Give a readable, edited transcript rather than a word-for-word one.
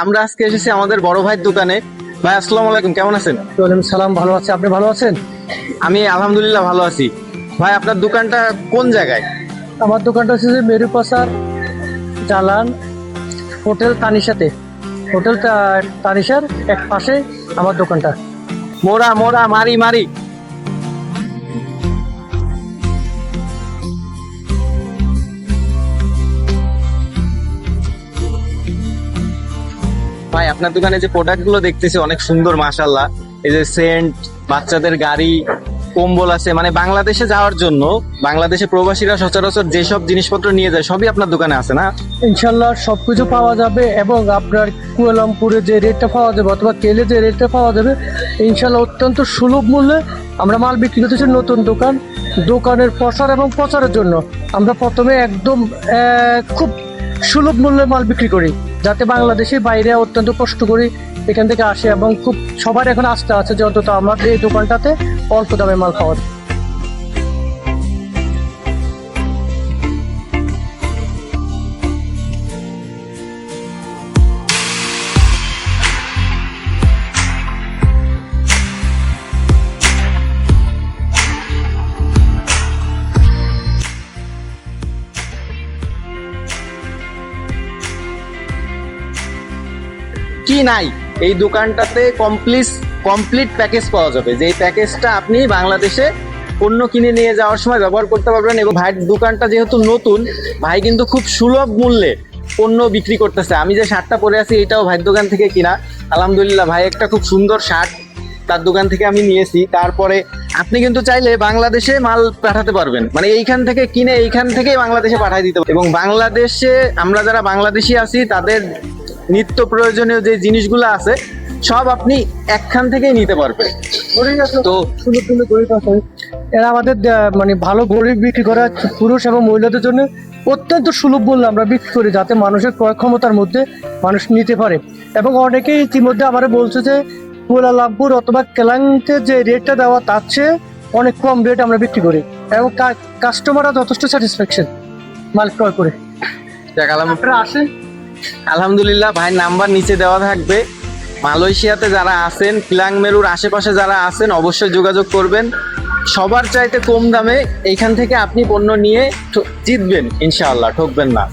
আমরা আজকে এসেছি আমাদের বড় ভাইয়ের দোকানে। ভাই আসসালামু আলাইকুম, কেমন আছেন? ওয়ালাইকুম সালাম, ভালো আছি। আপনি ভালো আছেন? আমি আলহামদুলিল্লাহ ভালো আছি। ভাই আপনার দোকানটা কোন জায়গায়? আমার দোকানটা হচ্ছে যে মেরুপাশার জালান হোটেল তানিশাতে। হোটেল তানিশার এক পাশে আমার দোকানটা। মোরা মোরা মারি মারি। ভাই আপনার দোকানে যে প্রোডাক্ট গুলো দেখতেছি অনেক সুন্দর মাশাআল্লাহ। এই যে সেন্ট, বাচ্চাদের গাড়ি, কম্বল আছে, মানে বাংলাদেশে যাওয়ার জন্য বাংলাদেশে প্রবাসীরা সচরাচর যেসব জিনিসপত্র নিয়ে যায় সবই আপনার দোকানে আছে না? ইনশাল্লাহ সবকিছু পাওয়া যাবে এবং আপনার কুয়ালামপুরে যে রেটটা পাওয়া যাবে অথবা কেলে যে রেটটা পাওয়া যাবে ইনশাল্লাহ অত্যন্ত সুলভ মূল্যে আমরা মাল বিক্রি করতেছি। নতুন দোকানের প্রসার এবং প্রচারের জন্য আমরা প্রথমে একদম খুব সুলভ মূল্যে মাল বিক্রি করি, যাতে বাংলাদেশের বাইরে অত্যন্ত কষ্ট করি এখান থেকে আসে এবং খুব সবার এখন আস্থা আছে যে অন্তত আমাদের এই দোকানটাতে অল্প দামে মাল পাওয়া যায়। কি নাই এই দোকানটাতে কমপ্লিট প্যাকেজ পাওয়া যাবে, যে এই প্যাকেজটা আপনি বাংলাদেশে পণ্য কিনে নিয়ে যাওয়ার সময় ব্যবহার করতে পারবেন। এবং ভাইয়ের দোকানটা যেহেতু নতুন, ভাই কিন্তু খুব সুলভ মূল্যে পণ্য বিক্রি করতেছে। আমি যে শার্টটা পরে আছি এটাও ভাইয়ের দোকান থেকে কিনা। আলহামদুলিল্লাহ ভাই একটা খুব সুন্দর শার্ট তার দোকান থেকে আমি নিয়েছি। তারপরে আপনি কিন্তু চাইলে বাংলাদেশে মাল পাঠাতে পারবেন, মানে এইখান থেকে কিনে এইখান থেকেই বাংলাদেশে পাঠিয়ে দিতে পারবেন। এবং বাংলাদেশে আমরা যারা বাংলাদেশি আছি তাদের নিত্য প্রয়োজনীয় যে জিনিসগুলো আছে সব আপনি একখান থেকেই নিতে পারবেন। তো এরা আমাদের মানে ভালো গরিব বিক্রি করা পুরুষ এবং মহিলাদের জন্য অত্যন্ত সুলভ মূল্যে আমরা বিক্রি করি, যাতে মানুষের ক্রয় ক্ষমতার মধ্যে মানুষ নিতে পারে। এবং অনেকেই ইতিমধ্যে আমার বলছে যে কুয়ালালামপুর অথবা কেলাংতে যে রেটটা দেওয়া তার চেয়ে অনেক কম রেট আমরা বিক্রি করি এবং কাস্টমাররা যথেষ্ট স্যাটিসফ্যাকশন মাল ক্রয় করে। আপনারা আসেন। আলহামদুলিল্লাহ ভাইয়ের নাম্বার নিচে দেওয়া থাকবে। মালয়েশিয়াতে যারা আছেন, পিলাং মেরুর আশেপাশে যারা আছেন অবশ্যই যোগাযোগ করবেন। সবার চাইতে কম দামে এইখান থেকে আপনি পণ্য নিয়ে জিতবেন ইনশাআল্লাহ, ঠকবেন না।